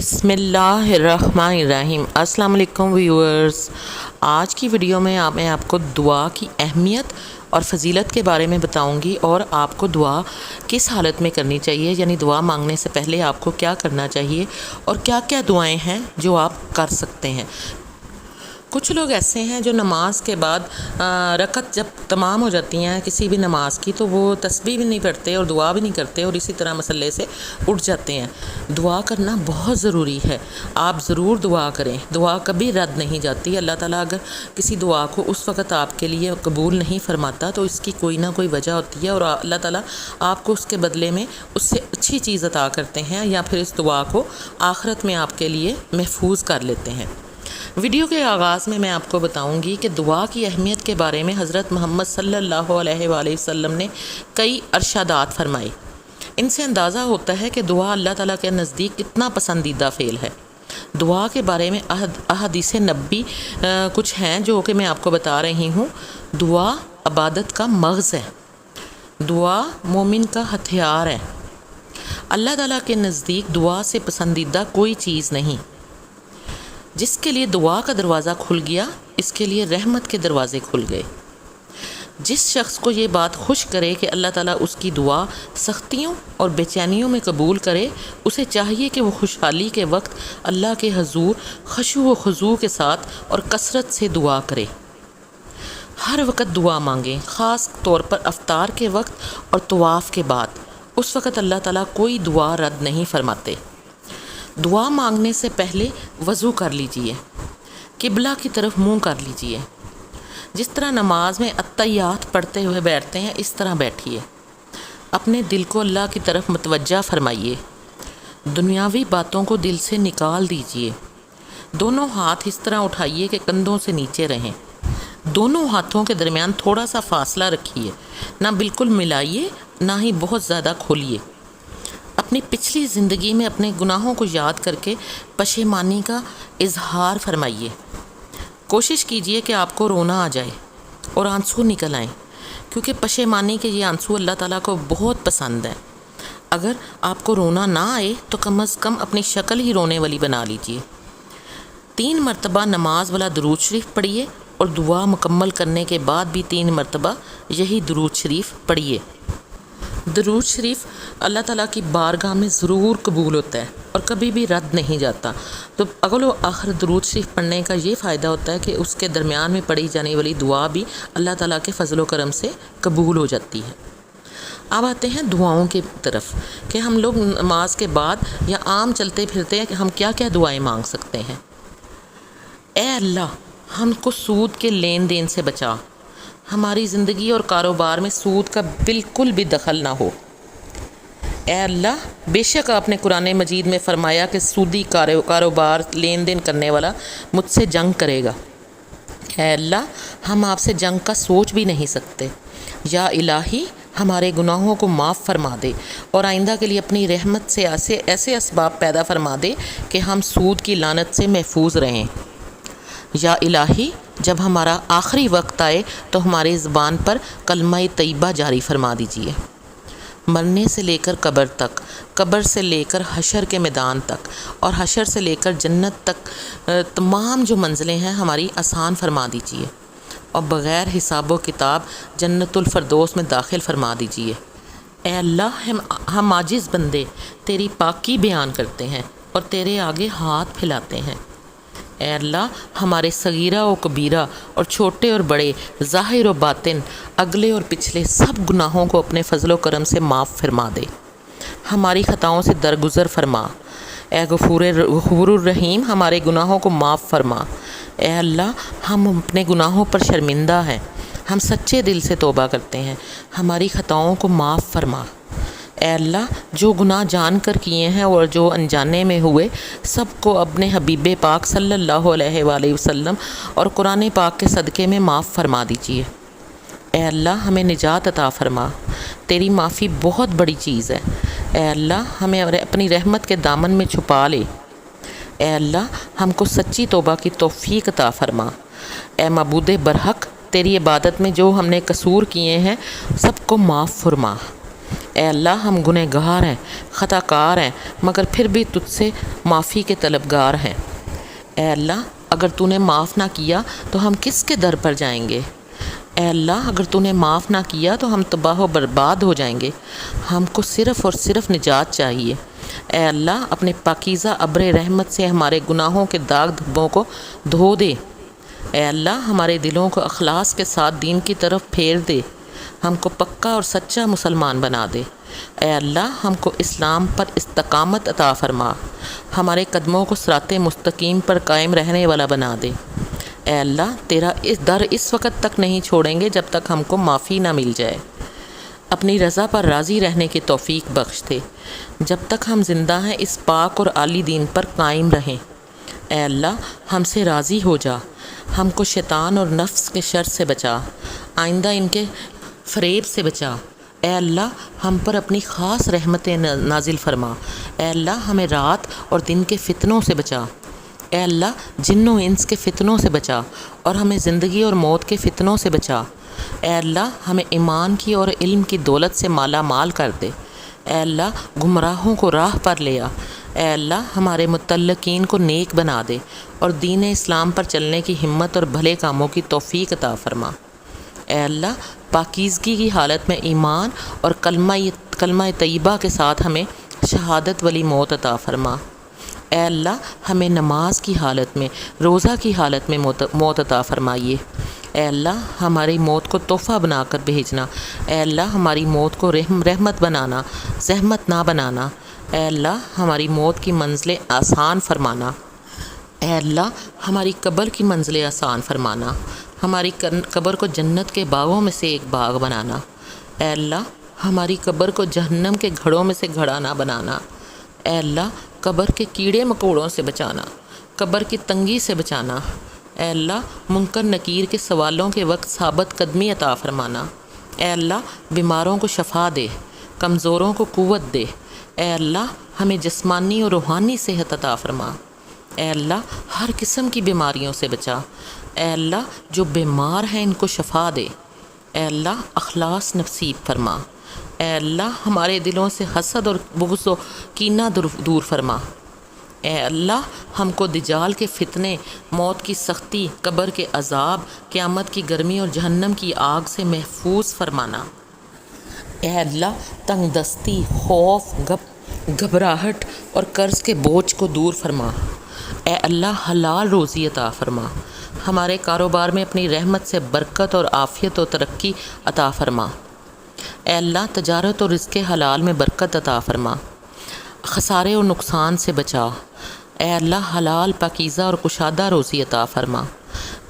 بسم اللہ الرحمن الرحیم۔ السلام علیکم ویورز، آج کی ویڈیو میں میں آپ کو دعا کی اہمیت اور فضیلت کے بارے میں بتاؤں گی، اور آپ کو دعا کس حالت میں کرنی چاہیے، یعنی دعا مانگنے سے پہلے آپ کو کیا کرنا چاہیے اور کیا کیا دعائیں ہیں جو آپ کر سکتے ہیں۔ کچھ لوگ ایسے ہیں جو نماز کے بعد رکعت جب تمام ہو جاتی ہیں کسی بھی نماز کی، تو وہ تسبیح بھی نہیں پڑھتے اور دعا بھی نہیں کرتے اور اسی طرح مصلے سے اٹھ جاتے ہیں۔ دعا کرنا بہت ضروری ہے، آپ ضرور دعا کریں، دعا کبھی رد نہیں جاتی۔ اللہ تعالیٰ اگر کسی دعا کو اس وقت آپ کے لیے قبول نہیں فرماتا تو اس کی کوئی نہ کوئی وجہ ہوتی ہے، اور اللہ تعالیٰ آپ کو اس کے بدلے میں اس سے اچھی چیز عطا کرتے ہیں، یا پھر اس دعا کو آخرت میں آپ کے لیے محفوظ کر لیتے ہیں۔ ویڈیو کے آغاز میں آپ کو بتاؤں گی کہ دعا کی اہمیت کے بارے میں حضرت محمد صلی اللہ علیہ وآلہ وسلم نے کئی ارشادات فرمائے۔ ان سے اندازہ ہوتا ہے کہ دعا اللہ تعالیٰ کے نزدیک کتنا پسندیدہ فعل ہے۔ دعا کے بارے میں احادیث نبی کچھ ہیں جو کہ میں آپ کو بتا رہی ہوں۔ دعا عبادت کا مغز ہے، دعا مومن کا ہتھیار ہے۔ اللہ تعالیٰ کے نزدیک دعا سے پسندیدہ کوئی چیز نہیں۔ جس کے لیے دعا کا دروازہ کھل گیا، اس کے لیے رحمت کے دروازے کھل گئے۔ جس شخص کو یہ بات خوش کرے کہ اللہ تعالیٰ اس کی دعا سختیوں اور بے چینیوں میں قبول کرے، اسے چاہیے کہ وہ خوشحالی کے وقت اللہ کے حضور خشوع و خضوع کے ساتھ اور کثرت سے دعا کرے۔ ہر وقت دعا مانگیں، خاص طور پر افطار کے وقت اور طواف کے بعد۔ اس وقت اللہ تعالیٰ کوئی دعا رد نہیں فرماتے۔ دعا مانگنے سے پہلے وضو کر لیجئے، قبلہ کی طرف منہ کر لیجئے۔ جس طرح نماز میں التحیات پڑھتے ہوئے بیٹھتے ہیں، اس طرح بیٹھیے۔ اپنے دل کو اللہ کی طرف متوجہ فرمائیے۔ دنیاوی باتوں کو دل سے نکال دیجئے۔ دونوں ہاتھ اس طرح اٹھائیے کہ کندھوں سے نیچے رہیں۔ دونوں ہاتھوں کے درمیان تھوڑا سا فاصلہ رکھیے، نہ بالکل ملائیے نہ ہی بہت زیادہ کھولیے۔ اپنی پچھلی زندگی میں اپنے گناہوں کو یاد کر کے پشیمانی کا اظہار فرمائیے۔ کوشش کیجئے کہ آپ کو رونا آ جائے اور آنسو نکل آئیں، کیونکہ پشیمانی کے یہ آنسو اللہ تعالیٰ کو بہت پسند ہیں۔ اگر آپ کو رونا نہ آئے تو کم از کم اپنی شکل ہی رونے والی بنا لیجئے۔ 3 مرتبہ نماز والا درود شریف پڑھیے، اور دعا مکمل کرنے کے بعد بھی 3 مرتبہ یہی درود شریف پڑھیے۔ درود شریف اللہ تعالیٰ کی بارگاہ میں ضرور قبول ہوتا ہے اور کبھی بھی رد نہیں جاتا۔ تو اول و آخر درود شریف پڑھنے کا یہ فائدہ ہوتا ہے کہ اس کے درمیان میں پڑھی جانے والی دعا بھی اللہ تعالیٰ کے فضل و کرم سے قبول ہو جاتی ہے۔ اب آتے ہیں دعاؤں کی طرف، کہ ہم لوگ نماز کے بعد یا عام چلتے پھرتے ہیں کہ ہم کیا کیا دعائیں مانگ سکتے ہیں۔ اے اللہ، ہم کو سود کے لین دین سے بچا، ہماری زندگی اور کاروبار میں سود کا بالکل بھی دخل نہ ہو۔ اے اللہ، بے شک آپ نے قرآن مجید میں فرمایا کہ سودی کاروبار لین دین کرنے والا مجھ سے جنگ کرے گا۔ اے اللہ، ہم آپ سے جنگ کا سوچ بھی نہیں سکتے۔ یا الہی، ہمارے گناہوں کو معاف فرما دے اور آئندہ کے لیے اپنی رحمت سے ایسے اسباب پیدا فرما دے کہ ہم سود کی لعنت سے محفوظ رہیں۔ یا الہی، جب ہمارا آخری وقت آئے تو ہماری زبان پر کلمہ طیبہ جاری فرما دیجیے۔ مرنے سے لے کر قبر تک، قبر سے لے کر حشر کے میدان تک، اور حشر سے لے کر جنت تک تمام جو منزلیں ہیں ہماری آسان فرما دیجیے، اور بغیر حساب و کتاب جنت الفردوس میں داخل فرما دیجیے۔ اے اللہ، ہم عاجز بندے تیری پاکی بیان کرتے ہیں اور تیرے آگے ہاتھ پھیلاتے ہیں۔ اے اللہ، ہمارے صغیرہ و کبیرہ اور چھوٹے اور بڑے، ظاہر و باطن، اگلے اور پچھلے سب گناہوں کو اپنے فضل و کرم سے معاف فرما دے۔ ہماری خطاؤں سے درگزر فرما۔ اے غفور الرحیم، ہمارے گناہوں کو معاف فرما۔ اے اللہ، ہم اپنے گناہوں پر شرمندہ ہیں، ہم سچے دل سے توبہ کرتے ہیں، ہماری خطاؤں کو معاف فرما۔ اے اللہ، جو گناہ جان کر کیے ہیں اور جو انجانے میں ہوئے، سب کو اپنے حبیب پاک صلی اللہ علیہ وآلہ وسلم اور قرآن پاک کے صدقے میں معاف فرما دیجیے۔ اے اللہ، ہمیں نجات عطا فرما، تیری معافی بہت بڑی چیز ہے۔ اے اللہ، ہمیں اپنی رحمت کے دامن میں چھپا لے۔ اے اللہ، ہم کو سچی توبہ کی توفیق عطا فرما۔ اے معبود برحق، تیری عبادت میں جو ہم نے قصور کیے ہیں سب کو معاف فرما۔ اے اللہ ہم گنہگار ہیں، خطا کار ہیں، مگر پھر بھی تجھ سے معافی کے طلبگار ہیں۔ اے اللہ اگر تو نے معاف نہ کیا تو ہم کس کے در پر جائیں گے؟ اے اللہ اگر تو نے معاف نہ کیا تو ہم تباہ و برباد ہو جائیں گے۔ ہم کو صرف اور صرف نجات چاہیے۔ اے اللہ اپنے پاکیزہ ابر رحمت سے ہمارے گناہوں کے داغ دھبوں کو دھو دے۔ اے اللہ ہمارے دلوں کو اخلاص کے ساتھ دین کی طرف پھیر دے، ہم کو پکا اور سچا مسلمان بنا دے۔ اے اللہ ہم کو اسلام پر استقامت عطا فرما، ہمارے قدموں کو صراط مستقیم پر قائم رہنے والا بنا دے۔ اے اللہ تیرا در اس وقت تک نہیں چھوڑیں گے جب تک ہم کو معافی نہ مل جائے۔ اپنی رضا پر راضی رہنے کی توفیق بخش دے، جب تک ہم زندہ ہیں اس پاک اور عالی دین پر قائم رہیں۔ اے اللہ ہم سے راضی ہو جا، ہم کو شیطان اور نفس کے شر سے بچا، آئندہ ان کے فریب سے بچا۔ اے اللہ ہم پر اپنی خاص رحمتیں نازل فرما۔ اے اللہ ہمیں رات اور دن کے فتنوں سے بچا۔ اے اللہ جن و انس کے فتنوں سے بچا اور ہمیں زندگی اور موت کے فتنوں سے بچا۔ اے اللہ ہمیں ایمان کی اور علم کی دولت سے مالا مال کر دے۔ اے اللہ گمراہوں کو راہ پر لے آ۔ اے اللہ ہمارے متعلقین کو نیک بنا دے اور دین اسلام پر چلنے کی ہمت اور بھلے کاموں کی توفیق عطا فرما۔ اے اللہ پاکیزگی کی حالت میں ایمان اور کلمہ طیبہ کے ساتھ ہمیں شہادت والی موت عطا فرما۔ اے اللہ ہمیں نماز کی حالت میں، روزہ کی حالت میں موت عطا فرمائیے۔ اے اللہ ہماری موت کو تحفہ بنا کر بھیجنا۔ اے اللہ ہماری موت کو رحمت بنانا، زحمت نہ بنانا۔ اے اللہ ہماری موت کی منزلیں آسان فرمانا۔ اے اللہ ہماری قبر کی منزلیں آسان فرمانا، ہماری قبر کو جنت کے باغوں میں سے ایک باغ بنانا۔ اے اللہ ہماری قبر کو جہنم کے گھڑوں میں سے گھڑا نہ بنانا۔ اے اللہ قبر کے کیڑے مکوڑوں سے بچانا، قبر کی تنگی سے بچانا۔ اے اللہ منکر نکیر کے سوالوں کے وقت ثابت قدمی عطا فرمانا۔ اے اللہ بیماروں کو شفا دے، کمزوروں کو قوت دے۔ اے اللہ ہمیں جسمانی اور روحانی صحت عطا فرما۔ اے اللہ ہر قسم کی بیماریوں سے بچا۔ اے اللہ جو بیمار ہیں ان کو شفا دے۔ اے اللہ اخلاص نصیب فرما۔ اے اللہ ہمارے دلوں سے حسد اور بغض و کینہ دور فرما۔ اے اللہ ہم کو دجال کے فتنے، موت کی سختی، قبر کے عذاب، قیامت کی گرمی اور جہنم کی آگ سے محفوظ فرمانا۔ اے اللہ تنگ دستی، خوف، گھبراہٹ اور قرض کے بوجھ کو دور فرما۔ اے اللہ حلال روزی عطا فرما، ہمارے کاروبار میں اپنی رحمت سے برکت اور عافیت و ترقی عطا فرما۔ اے اللہ تجارت اور رزق حلال میں برکت عطا فرما، خسارے اور نقصان سے بچا۔ اے اللہ حلال پاکیزہ اور کشادہ روزی عطا فرما۔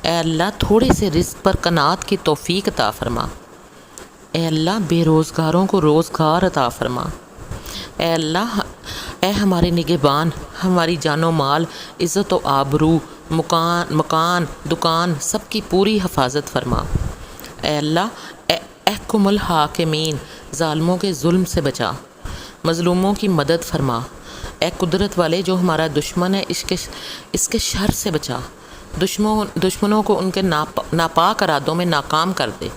اے اللہ تھوڑے سے رزق پر قناعت کی توفیق عطا فرما۔ اے اللہ بے روزگاروں کو روزگار عطا فرما۔ اے اللہ اے ہمارے نگہبان، ہماری جان و مال، عزت و آبرو، مکان، دکان سب کی پوری حفاظت فرما۔ اے اللہ احکم الحاکمین، ظالموں کے ظلم سے بچا، مظلوموں کی مدد فرما۔ اے قدرت والے جو ہمارا دشمن ہے اس کے شر سے بچا، دشمنوں کو ان کے ناپاک ارادوں میں ناکام کر دے۔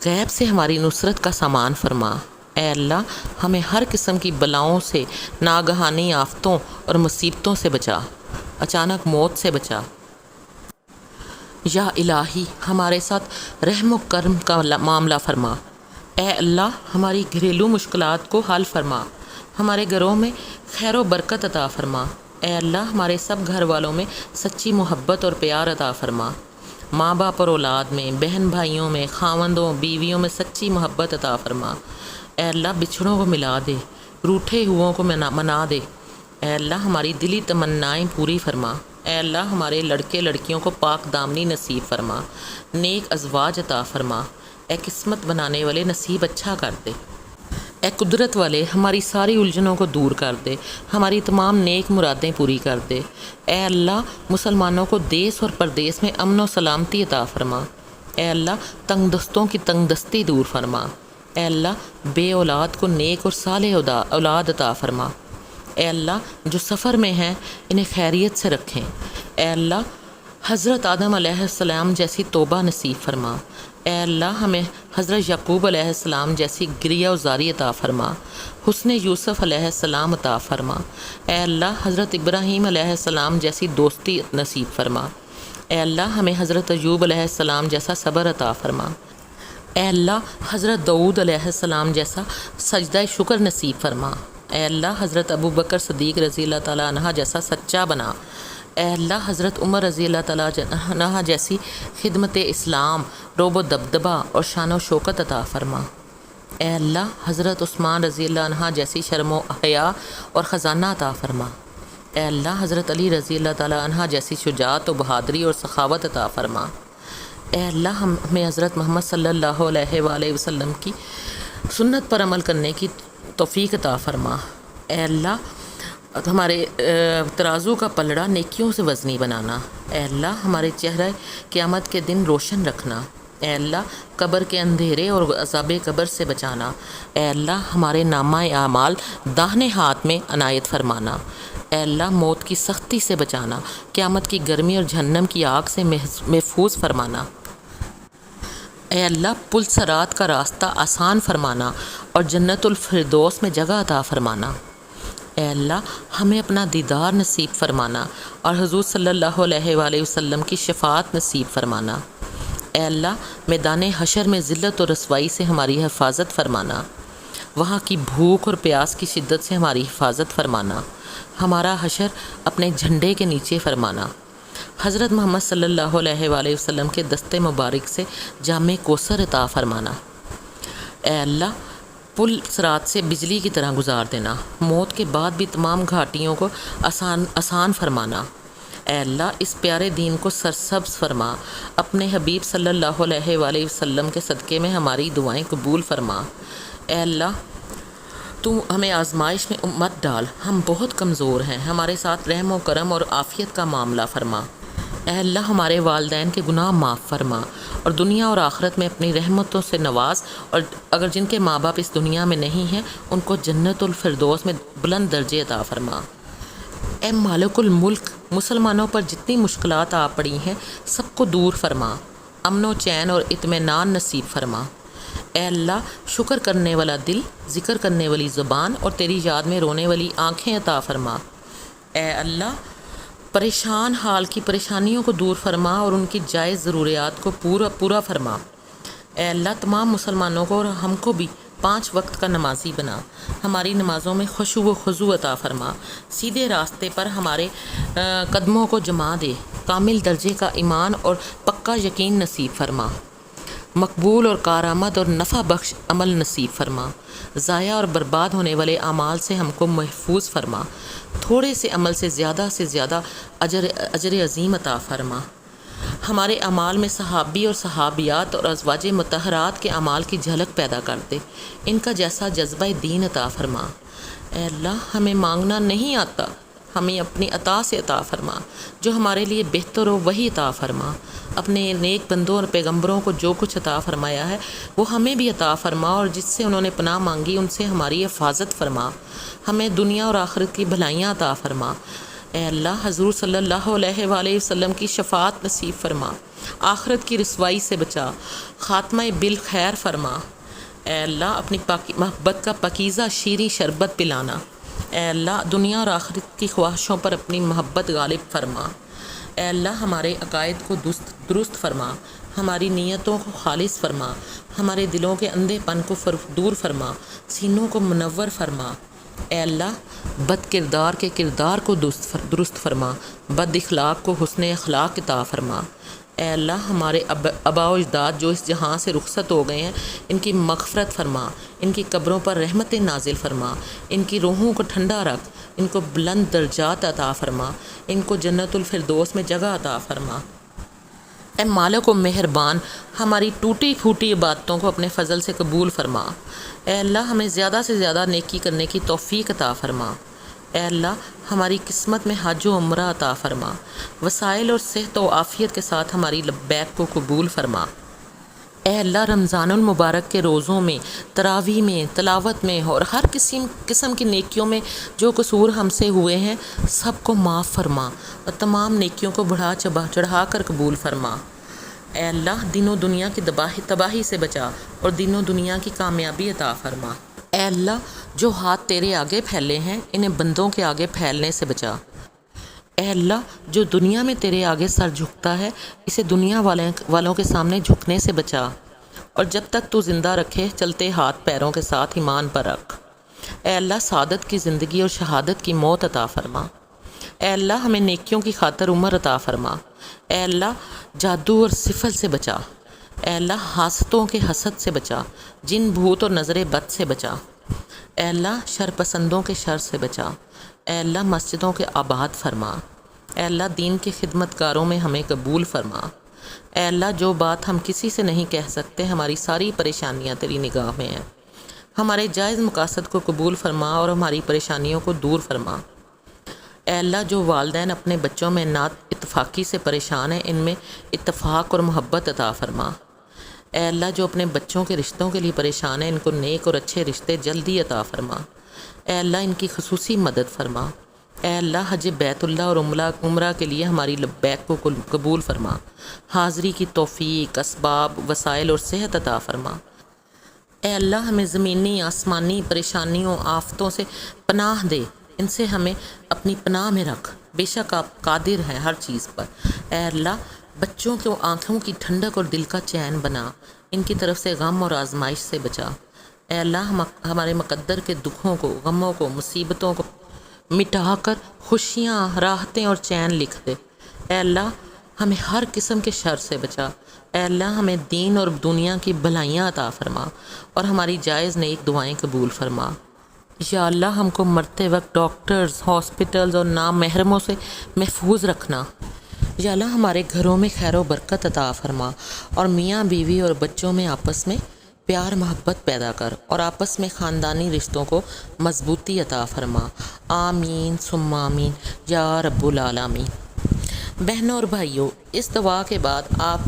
غیب سے ہماری نصرت کا سامان فرما۔ اے اللہ ہمیں ہر قسم کی بلاؤں سے، ناگہانی آفتوں اور مصیبتوں سے بچا، اچانک موت سے بچا۔ یا الہی ہمارے ساتھ رحم و کرم کا معاملہ فرما۔ اے اللہ ہماری گھریلو مشکلات کو حل فرما، ہمارے گھروں میں خیر و برکت عطا فرما۔ اے اللہ ہمارے سب گھر والوں میں سچی محبت اور پیار عطا فرما، ماں باپ اور اولاد میں، بہن بھائیوں میں، خاوندوں بیویوں میں سچی محبت عطا فرما۔ اے اللہ بچھڑوں کو ملا دے، روٹھے ہوں کو منا دے۔ اے اللہ ہماری دلی تمنائیں پوری فرما۔ اے اللہ ہمارے لڑکے لڑکیوں کو پاک دامنی نصیب فرما، نیک ازواج عطا فرما۔ اے قسمت بنانے والے نصیب اچھا کر دے۔ اے قدرت والے ہماری ساری الجھنوں کو دور کر دے، ہماری تمام نیک مرادیں پوری کر دے۔ اے اللہ مسلمانوں کو دیس اور پردیس میں امن و سلامتی عطا فرما۔ اے اللہ تنگ دستوں کی تنگ دستی دور فرما۔ اے اللہ بے اولاد کو نیک اور صالح اولاد عطا فرما۔ اے اللہ جو سفر میں ہیں انہیں خیریت سے رکھیں۔ اے اللہ حضرت آدم علیہ السلام جیسی توبہ نصیب فرما۔ اے اللہ ہمیں حضرت یعقوب علیہ السلام جیسی گریہ و زاری عطا فرما، حسن یوسف علیہ السلام عطا فرما۔ اے اللہ حضرت ابراہیم علیہ السلام جیسی دوستی نصیب فرما۔ اے اللہ ہمیں حضرت ایوب علیہ السلام جیسا صبر عطا فرما۔ اے اللہ حضرت داؤد علیہ السلام جیسا سجدہ شکر نصیب فرما۔ اے اللہ حضرت ابو بکر صدیق رضی اللہ تعالیٰ عنہ جیسا سچا بنا۔ اے اللہ حضرت عمر رضی اللہ تعالیٰ عنہ جیسی خدمت اسلام، روب و دبدبہ اور شان و شوکت عطا فرما۔ اے اللہ حضرت عثمان رضی اللہ عنہ جیسی شرم و حیا اور خزانہ عطا فرما۔ اے اللہ حضرت علی رضی اللہ تعالیٰ عنہ جیسی شجاعت و بہادری اور سخاوت عطا فرما۔ اے اللہ ہمیں حضرت محمد صلی اللہ علیہ وآلہ وسلم کی سنت پر عمل کرنے کی توفیق عطا فرما۔ اے اللہ ہمارے ترازو کا پلڑا نیکیوں سے وزنی بنانا۔ اے اللہ ہمارے چہرہ قیامت کے دن روشن رکھنا۔ اے اللہ قبر کے اندھیرے اور عذاب قبر سے بچانا۔ اے اللہ ہمارے نامہ اعمال داہنے ہاتھ میں عنایت فرمانا۔ اے اللہ موت کی سختی سے بچانا، قیامت کی گرمی اور جہنم کی آگ سے محفوظ فرمانا۔ اے اللہ پل صراط کا راستہ آسان فرمانا اور جنت الفردوس میں جگہ عطا فرمانا۔ اے اللہ ہمیں اپنا دیدار نصیب فرمانا اور حضور صلی اللہ علیہ وآلہ وسلم کی شفاعت نصیب فرمانا۔ اے اللہ میدان حشر میں ذلت اور رسوائی سے ہماری حفاظت فرمانا، وہاں کی بھوک اور پیاس کی شدت سے ہماری حفاظت فرمانا، ہمارا حشر اپنے جھنڈے کے نیچے فرمانا۔ حضرت محمد صلی اللہ علیہ وآلہ وسلم کے دست مبارک سے جام کوثر عطا فرمانا۔ اے اللہ پل صراط سے بجلی کی طرح گزار دینا، موت کے بعد بھی تمام گھاٹیوں کو آسان فرمانا۔ اے اللہ اس پیارے دین کو سرسبز فرما، اپنے حبیب صلی اللہ علیہ وآلہ وسلم کے صدقے میں ہماری دعائیں قبول فرما۔ اے اللہ تو ہمیں آزمائش میں مت ڈال، ہم بہت کمزور ہیں، ہمارے ساتھ رحم و کرم اور عافیت کا معاملہ فرما۔ اے اللہ ہمارے والدین کے گناہ معاف فرما اور دنیا اور آخرت میں اپنی رحمتوں سے نواز، اور اگر جن کے ماں باپ اس دنیا میں نہیں ہیں ان کو جنت الفردوس میں بلند درجے عطا فرما۔ اے مالک الملک مسلمانوں پر جتنی مشکلات آ پڑی ہیں سب کو دور فرما، امن و چین اور اطمینان نصیب فرما۔ اے اللہ شکر کرنے والا دل، ذکر کرنے والی زبان اور تیری یاد میں رونے والی آنکھیں عطا فرما۔ اے اللہ پریشان حال کی پریشانیوں کو دور فرما اور ان کی جائز ضروریات کو پورا فرما۔ اے اللہ تمام مسلمانوں کو اور ہم کو بھی 5 وقت کا نمازی بنا، ہماری نمازوں میں خشوع و خضوع عطا فرما، سیدھے راستے پر ہمارے قدموں کو جما دے، کامل درجے کا ایمان اور پکا یقین نصیب فرما، مقبول اور کارآمد اور نفع بخش عمل نصیب فرما، ضائع اور برباد ہونے والے اعمال سے ہم کو محفوظ فرما، تھوڑے سے عمل سے زیادہ اجر عظیم عطا فرما۔ ہمارے اعمال میں صحابی اور صحابیات اور ازواج مطہرات کے اعمال کی جھلک پیدا کر دے، ان کا جیسا جذبہ دین عطا فرما۔ اے اللہ ہمیں مانگنا نہیں آتا، ہمیں اپنی عطا سے عطا فرما، جو ہمارے لیے بہتر ہو وہی عطا فرما۔ اپنے نیک بندوں اور پیغمبروں کو جو کچھ عطا فرمایا ہے وہ ہمیں بھی عطا فرما، اور جس سے انہوں نے پناہ مانگی ان سے ہماری حفاظت فرما، ہمیں دنیا اور آخرت کی بھلائیاں عطا فرما۔ اے اللہ حضور صلی اللہ علیہ وآلہ وسلم کی شفاعت نصیب فرما، آخرت کی رسوائی سے بچا، خاتمہ بالخیر فرما۔ اے اللہ اپنی محبت کا پاکیزہ شیریں شربت پلانا۔ اے اللہ دنیا اور آخرت کی خواہشوں پر اپنی محبت غالب فرما۔ اے اللہ ہمارے عقائد کو درست فرما، ہماری نیتوں کو خالص فرما، ہمارے دلوں کے اندھے پن کو دور فرما، سینوں کو منور فرما۔ اے اللہ بد کردار کے کردار کو درست فرما، بد اخلاق کو حسن اخلاق عطا فرما۔ اے اللہ ہمارے آباء و اجداد جو اس جہاں سے رخصت ہو گئے ہیں ان کی مغفرت فرما، ان کی قبروں پر رحمت نازل فرما، ان کی روحوں کو ٹھنڈا رکھ، ان کو بلند درجات عطا فرما، ان کو جنت الفردوس میں جگہ عطا فرما۔ اے مالک و مہربان ہماری ٹوٹی پھوٹی عبادتوں کو اپنے فضل سے قبول فرما۔ اے اللہ ہمیں زیادہ سے زیادہ نیکی کرنے کی توفیق عطا فرما۔ اے اللہ ہماری قسمت میں حج و عمرہ عطا فرما، وسائل اور صحت و عافیت کے ساتھ ہماری لبیک کو قبول فرما۔ اے اللہ رمضان المبارک کے روزوں میں، تراویح میں، تلاوت میں اور ہر قسم کی نیکیوں میں جو قصور ہم سے ہوئے ہیں سب کو معاف فرما اور تمام نیکیوں کو بڑھا چڑھا کر قبول فرما۔ اے اللہ دین و دنیا کی تباہی سے بچا اور دین و دنیا کی کامیابی عطا فرما۔ اے اللہ جو ہاتھ تیرے آگے پھیلے ہیں انہیں بندوں کے آگے پھیلنے سے بچا۔ اے اللہ جو دنیا میں تیرے آگے سر جھکتا ہے اسے دنیا والوں کے سامنے جھکنے سے بچا، اور جب تک تو زندہ رکھے چلتے ہاتھ پیروں کے ساتھ ایمان پر رکھ۔ اے اللہ سعادت کی زندگی اور شہادت کی موت عطا فرما۔ اے اللہ ہمیں نیکیوں کی خاطر عمر عطا فرما۔ اے اللہ جادو اور سفل سے بچا۔ اے اللہ حاسدوں کے حسد سے بچا، جن بھوت اور نظر بد سے بچا۔ اے اللہ شر پسندوں کے شر سے بچا۔ اے اللہ مسجدوں کے آباد فرما۔ اے اللہ دین کے خدمت گاروں میں ہمیں قبول فرما۔ اے اللہ جو بات ہم کسی سے نہیں کہہ سکتے ہماری ساری پریشانیاں تیری نگاہ میں ہیں، ہمارے جائز مقاصد کو قبول فرما اور ہماری پریشانیوں کو دور فرما۔ اے اللہ جو والدین اپنے بچوں میں نات اتفاقی سے پریشان ہیں ان میں اتفاق اور محبت عطا فرما۔ اے اللہ جو اپنے بچوں کے رشتوں کے لیے پریشان ہیں ان کو نیک اور اچھے رشتے جلدی عطا فرما۔ اے اللہ ان کی خصوصی مدد فرما۔ اے اللہ حج بیت اللہ اور عمرہ کے لیے ہماری لبیک کو قبول فرما۔ حاضری کی توفیق، اسباب، وسائل اور صحت عطا فرما۔ اے اللہ ہمیں زمینی آسمانی پریشانیوں آفتوں سے پناہ دے، ان سے ہمیں اپنی پناہ میں رکھ، بے شک آپ قادر ہیں ہر چیز پر۔ اے اللہ بچوں کو آنکھوں کی ٹھنڈک اور دل کا چین بنا، ان کی طرف سے غم اور آزمائش سے بچا۔ اے اللہ ہمارے مقدر کے دکھوں کو، غموں کو، مصیبتوں کو مٹا کر خوشیاں، راحتیں اور چین لکھ دے۔ اے اللہ ہمیں ہر قسم کے شر سے بچا۔ اے اللہ ہمیں دین اور دنیا کی بھلائیاں عطا فرما اور ہماری جائز نیک دعائیں قبول فرما۔ یا اللہ ہم کو مرتے وقت ڈاکٹرز، ہاسپٹلز اور نامحرموں سے محفوظ رکھنا۔ یا اللہ ہمارے گھروں میں خیر و برکت عطا فرما اور میاں بیوی اور بچوں میں آپس میں پیار محبت پیدا کر اور آپس میں خاندانی رشتوں کو مضبوطی عطا فرما۔ آمین ثم آمین یا رب العالمین۔ بہنوں اور بھائیوں، اس دعا کے بعد آپ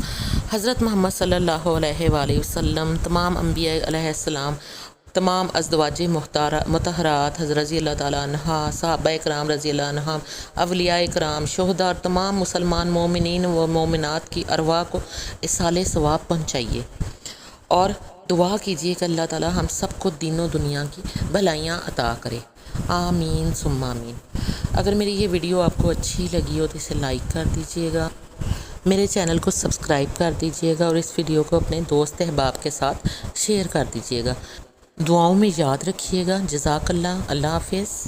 حضرت محمد صلی اللہ علیہ وآلہ وسلم، تمام انبیاء علیہ السلام، تمام ازواج مطہرات حضرت رضی اللہ تعالیٰ عنہ، صحابہ کرام رضی اللہ عنہم، اولیاء کرام، شہداء اور تمام مسلمان مومنین و مومنات کی ارواح کو اصالِ ثواب پہنچائیے اور دعا کیجیے کہ اللہ تعالیٰ ہم سب کو دین و دنیا کی بھلائیاں عطا کرے۔ آمین ثم آمین۔ اگر میری یہ ویڈیو آپ کو اچھی لگی ہو تو اسے لائک کر دیجیے گا، میرے چینل کو سبسکرائب کر دیجیے گا اور اس ویڈیو کو اپنے دوست احباب کے ساتھ شیئر کر دیجیے گا۔ دعاؤں میں یاد رکھیے گا۔ جزاک اللہ۔ اللہ حافظ۔